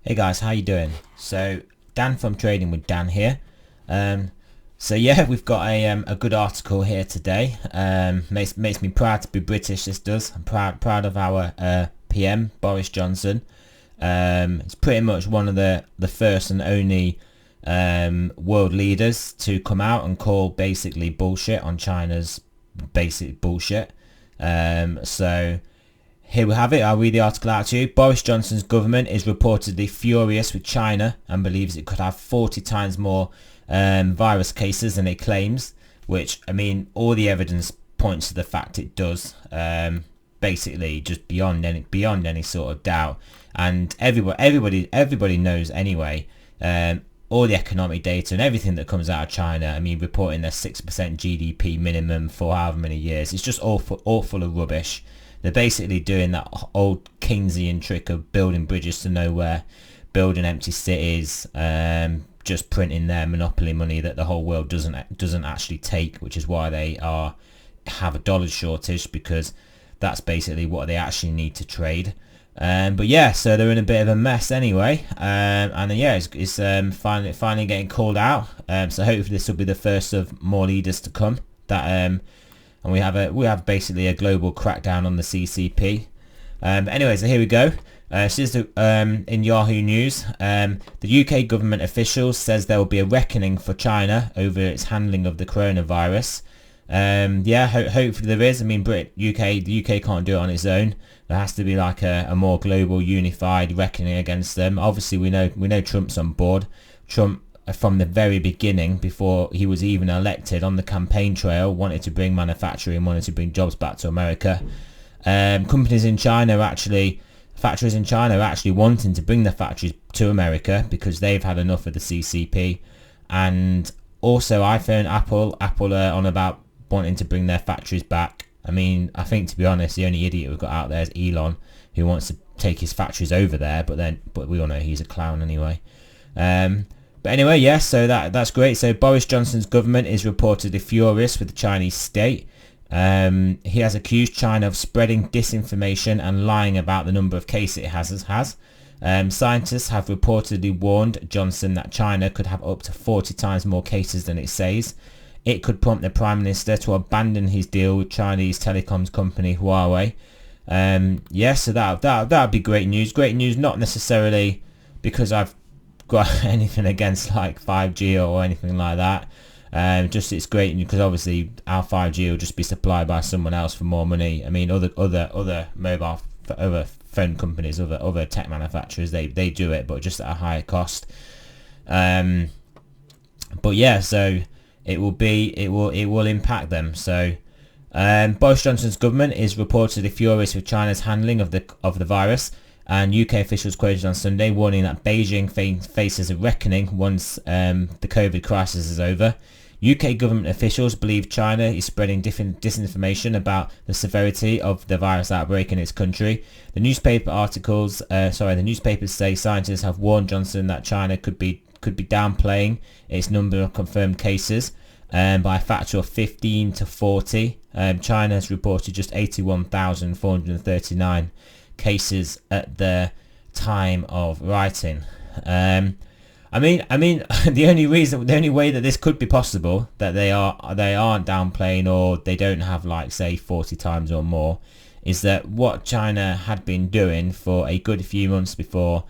Hey guys, how you doing? So Dan from Trading with Dan here. So yeah, we've got a good article here today. Makes me proud to be British. This does. I'm proud of our PM Boris Johnson. It's pretty much one of the first and only world leaders to come out and call basically bullshit on China's basic bullshit. So here we have it. I'll read the article out to you. Boris Johnson's government is reportedly furious with China and believes it could have 40 times more virus cases than it claims, which, I mean, all the evidence points to the fact it does. Basically, just beyond any sort of doubt. And everybody knows anyway. All the economic data and everything that comes out of China, I mean, reporting their 6% GDP minimum for however many years, it's just all full of rubbish. They're basically doing that old Keynesian trick of building bridges to nowhere, building empty cities, just printing their monopoly money that the whole world doesn't actually take, which is why they have a dollar shortage, because that's basically what they actually need to trade. But yeah, so they're in a bit of a mess anyway, and yeah, it's finally getting called out. So hopefully this will be the first of more leaders to come. And we have basically a global crackdown on the CCP. Anyway, so here we go. This is in Yahoo News. The UK government officials says there will be a reckoning for China over its handling of the coronavirus. Yeah, hopefully there is. I mean, the UK can't do it on its own. There has to be like a more global, unified reckoning against them. Obviously, we know Trump's on board. Trump, from the very beginning, before he was even elected, on the campaign trail, wanted to bring manufacturing, wanted to bring jobs back to America. Factories in China are actually wanting to bring their factories to America because they've had enough of the CCP. And also iPhone, Apple are on about wanting to bring their factories back. I mean, I think, to be honest, the only idiot we've got out there is Elon, who wants to take his factories over there, but we all know he's a clown anyway. But anyway, yes, so that's great. So Boris Johnson's government is reportedly furious with the Chinese state. He has accused China of spreading disinformation and lying about the number of cases it has. Scientists have reportedly warned Johnson that China could have up to 40 times more cases than it says. It could prompt the Prime Minister to abandon his deal with Chinese telecoms company Huawei. Yes, so that'd be great news. Great news, not necessarily because I've got anything against like 5G or anything like that. Just it's great because obviously our 5G will just be supplied by someone else for more money. I mean, other phone companies, other tech manufacturers, they do it, but just at a higher cost. But yeah, so it will impact them. So Boris Johnson's government is reportedly furious with China's handling of the virus. And UK officials quoted on Sunday warning that Beijing faces a reckoning once the COVID crisis is over. UK government officials believe China is spreading disinformation about the severity of the virus outbreak in its country. The newspapers say scientists have warned Johnson that China could be downplaying its number of confirmed cases by a factor of 15 to 40. China has reported just 81,439 cases at the time of writing. I mean, the only way that this could be possible, that they aren't downplaying or they don't have like say 40 times or more, is that what China had been doing for a good few months before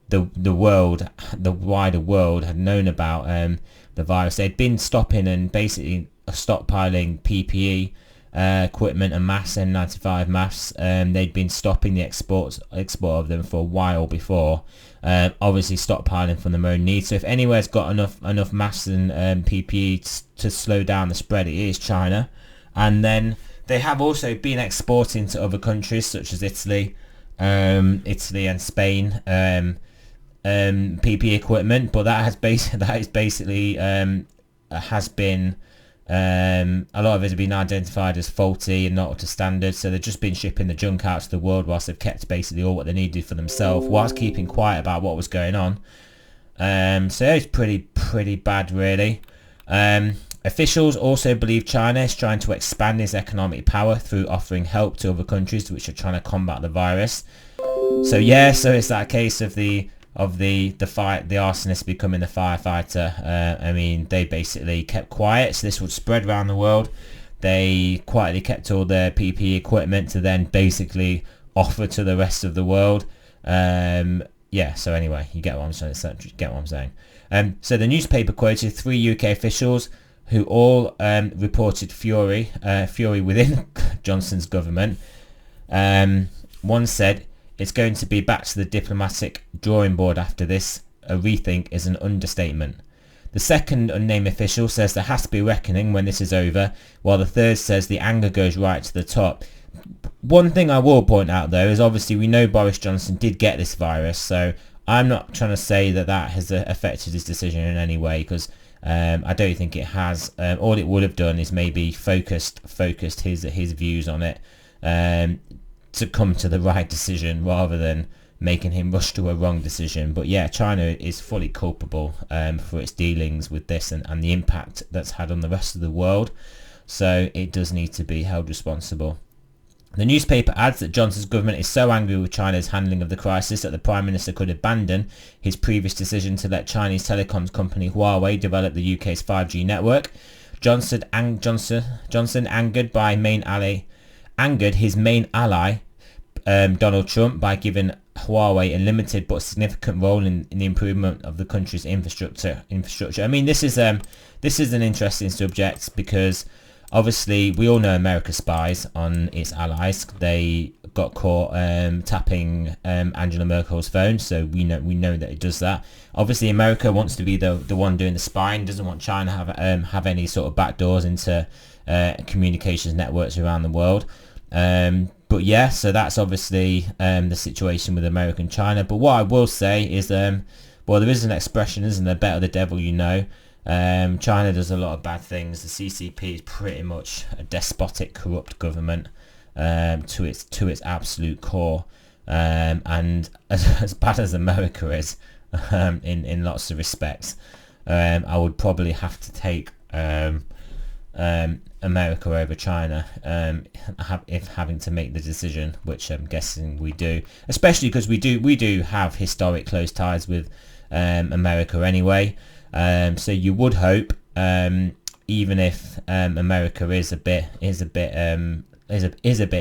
the wider world had known about the virus. They'd been stopping and basically stockpiling PPE. Equipment and masks, N95 masks. They'd been stopping the export of them for a while before, obviously stockpiling from their own needs. So if anywhere's got enough masks and PPE to slow down the spread, it is China. And then they have also been exporting to other countries such as Italy and Spain, PPE equipment, but that has basically been a lot of it has been identified as faulty and not up to standard, so they've just been shipping the junk out to the world whilst they've kept basically all what they needed for themselves whilst keeping quiet about what was going on. So it's pretty bad really. Officials also believe China is trying to expand its economic power through offering help to other countries which are trying to combat the virus. So yeah, so it's that case of the fight, the arsonist becoming the firefighter. I mean, they basically kept quiet, so this would spread around the world. They quietly kept all their PPE equipment to then basically offer to the rest of the world. Yeah, so anyway, you get what I'm saying. So the newspaper quoted 3 UK officials who all reported fury within Johnson's government. One said, "It's going to be back to the diplomatic drawing board after this. A rethink is an understatement." The second unnamed official says there has to be reckoning when this is over, while the third says the anger goes right to the top. One thing I will point out though is obviously we know Boris Johnson did get this virus, so I'm not trying to say that has affected his decision in any way, because I don't think it has. All it would have done is maybe focused his views on it to come to the right decision rather than making him rush to a wrong decision. But yeah, China is fully culpable for its dealings with this and the impact that's had on the rest of the world, so it does need to be held responsible. The newspaper adds that Johnson's government is so angry with China's handling of the crisis that the Prime Minister could abandon his previous decision to let Chinese telecoms company Huawei develop the UK's 5G network. Johnson angered his main ally, Donald Trump, by giving Huawei a limited but significant role in the improvement of the country's infrastructure. I mean, this is an interesting subject because obviously we all know America spies on its allies. They got caught tapping Angela Merkel's phone, so we know that it does that. Obviously America wants to be the one doing the spying, doesn't want China to have any sort of backdoors into communications networks around the world. But yeah, so that's obviously the situation with America and China. But what I will say is, well, there is an expression, isn't there? Better the devil you know. China does a lot of bad things. The CCP is pretty much a despotic, corrupt government to its absolute core, and as bad as America is in lots of respects, I would probably have to take America over China if having to make the decision, which I'm guessing we do, especially because we do have historic close ties with America anyway. So you would hope, even if America is a bit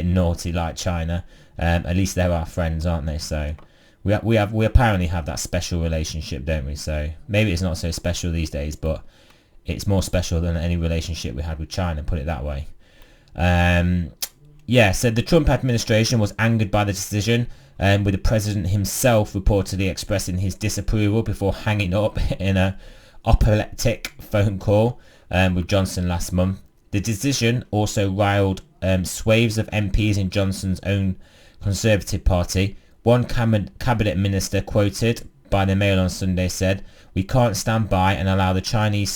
naughty like China, at least they're our friends, aren't they? So we apparently have that special relationship, don't we? So maybe it's not so special these days, but it's more special than any relationship we had with China, put it that way. Yeah, so the Trump administration was angered by the decision, with the president himself reportedly expressing his disapproval before hanging up in a apoplectic phone call with Johnson last month. The decision also riled swathes of MPs in Johnson's own Conservative Party. One cabinet minister quoted by the Mail on Sunday said, "We can't stand by and allow the Chinese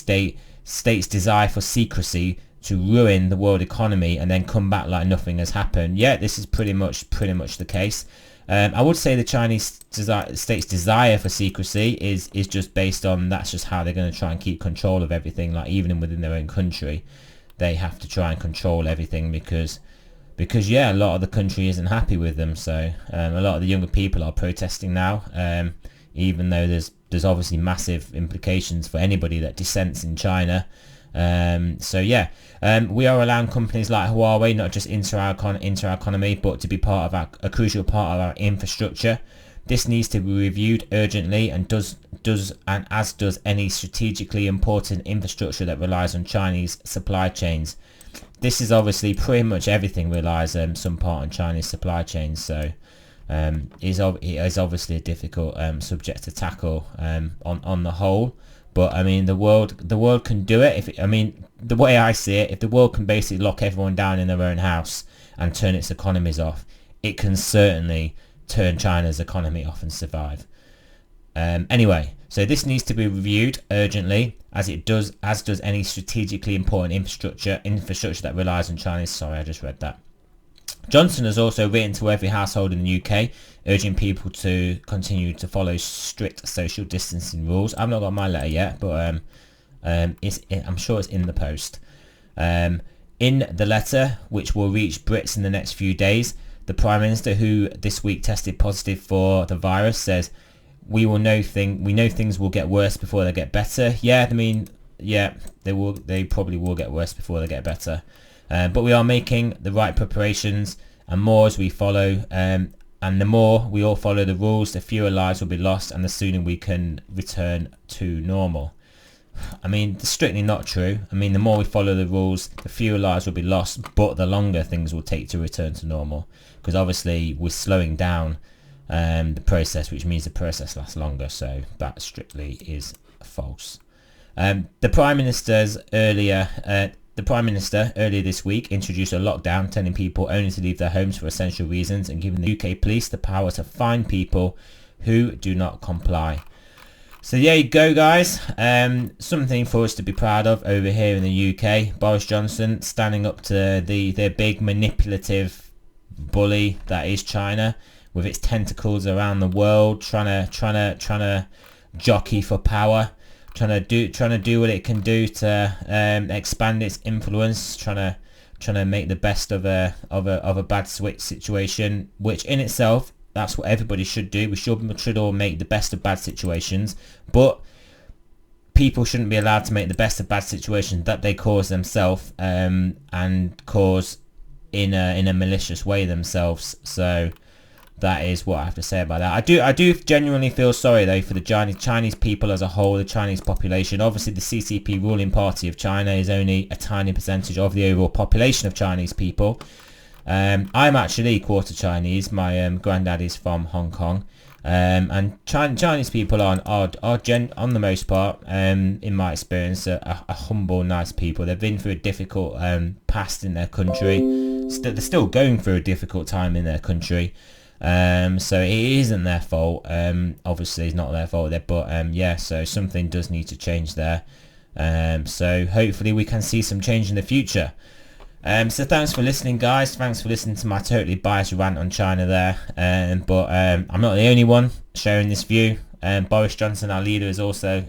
state's desire for secrecy to ruin the world economy and then come back like nothing has happened." Yeah, this is pretty much the case. I would say the Chinese state's desire for secrecy is just based on, that's just how they're going to try and keep control of everything. Like even within their own country, they have to try and control everything because yeah, a lot of the country isn't happy with them. So a lot of the younger people are protesting now, even though there's obviously massive implications for anybody that dissents in China. So yeah, we are allowing companies like Huawei not just into our economy, but to be part of a crucial part of our infrastructure. This needs to be reviewed urgently, and as does any strategically important infrastructure that relies on Chinese supply chains. This is obviously pretty much everything relies some part on Chinese supply chains. So it is obviously a difficult subject to tackle on the whole. But I mean, the world can do it. The way I see it, if the world can basically lock everyone down in their own house and turn its economies off, it can certainly turn China's economy off and survive. Anyway, so this needs to be reviewed urgently, as does any strategically important infrastructure that relies on Chinese. Sorry, I just read that. Johnson has also written to every household in the UK, urging people to continue to follow strict social distancing rules. I've not got my letter yet, but I'm sure it's in the post. In the letter, which will reach Brits in the next few days, the Prime Minister, who this week tested positive for the virus, says, we know things will get worse before they get better. Yeah, I mean, yeah, they probably will get worse before they get better. But we are making the right preparations, and more as we follow, and the more we all follow the rules, the fewer lives will be lost, and the sooner we can return to normal. I mean, it's strictly not true. I mean, the more we follow the rules, the fewer lives will be lost, but the longer things will take to return to normal, because obviously we're slowing down the process, which means the process lasts longer. So that strictly is false. The Prime Minister earlier this week introduced a lockdown, telling people only to leave their homes for essential reasons, and giving the UK police the power to fine people who do not comply. So there you go, guys. Something for us to be proud of over here in the UK. Boris Johnson standing up to the big manipulative bully that is China, with its tentacles around the world, trying to jockey for power, trying to do what it can do to expand its influence, trying to make the best of a bad situation, which in itself, that's what everybody should do. We should all make the best of bad situations, but people shouldn't be allowed to make the best of bad situations that they cause themselves, and cause in a malicious way themselves. So that is what I have to say about that. I do genuinely feel sorry though for the Chinese people as a whole, the Chinese population. Obviously the CCP ruling party of China is only a tiny percentage of the overall population of Chinese people. I'm actually quarter Chinese. My granddad is from Hong Kong, and Chinese people are on the most part, in my experience, a humble, nice people. They've been through a difficult past in their country. They're still going through a difficult time in their country. So it isn't their fault. Obviously, it's not their fault. But yeah, so something does need to change there. So hopefully we can see some change in the future. So thanks for listening, guys. Thanks for listening to my totally biased rant on China there. But I'm not the only one sharing this view. Boris Johnson, our leader, is also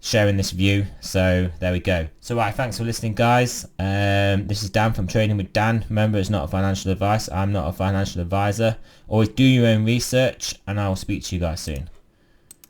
sharing this view. So there we go. So right, thanks for listening, guys. This is Dan from Trading with Dan. Remember, it's not a financial advice. I'm not a financial advisor. Always do your own research, and I will speak to you guys soon.